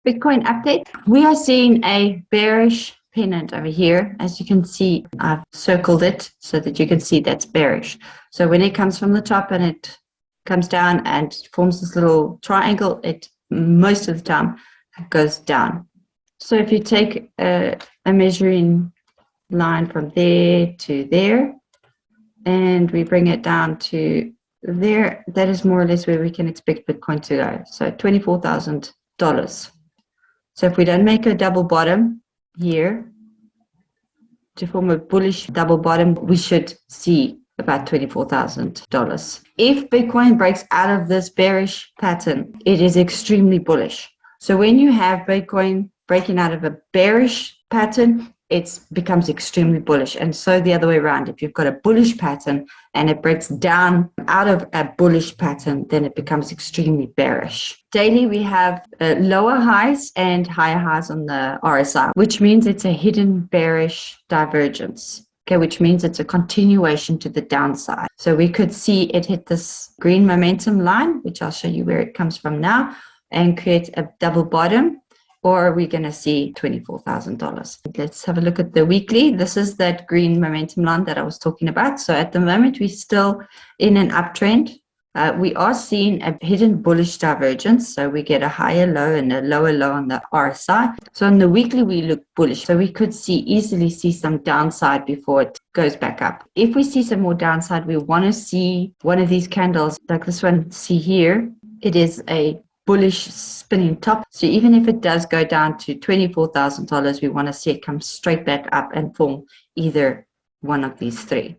Bitcoin update. We are seeing a bearish pennant over here. As you can see, I've circled it so that you can see that's bearish. So when it comes from the top and it comes down and forms this little triangle, it most of the time goes down. So if you take a measuring line from there to there, and we bring it down to there, that is more or less where we can expect Bitcoin to go. So $24,000. So if we don't make a double bottom here to form a bullish double bottom, we should see about $24,000. If Bitcoin breaks out of this bearish pattern, it is extremely bullish. So when you have Bitcoin breaking out of a bearish pattern, it becomes extremely bullish. And so the other way around, if you've got a bullish pattern and it breaks down out of a bullish pattern, then it becomes extremely bearish. Daily, we have lower highs and higher highs on the RSI, which means it's a hidden bearish divergence. Okay, which means it's a continuation to the downside. So we could see it hit this green momentum line, which I'll show you where it comes from now, and create a double bottom. Or we're going to see $24,000. Let's have a look at the weekly. This is that green momentum line that I was talking about. So at the moment, we're still in an uptrend. We are seeing a hidden bullish divergence. So we get a higher low and a lower low on the RSI. So on the weekly, we look bullish. So we could easily see some downside before it goes back up. If we see some more downside, we want to see one of these candles like this one. See here, it is a bullish spinning top. So even if it does go down to $24,000, we want to see it come straight back up and form either one of these three.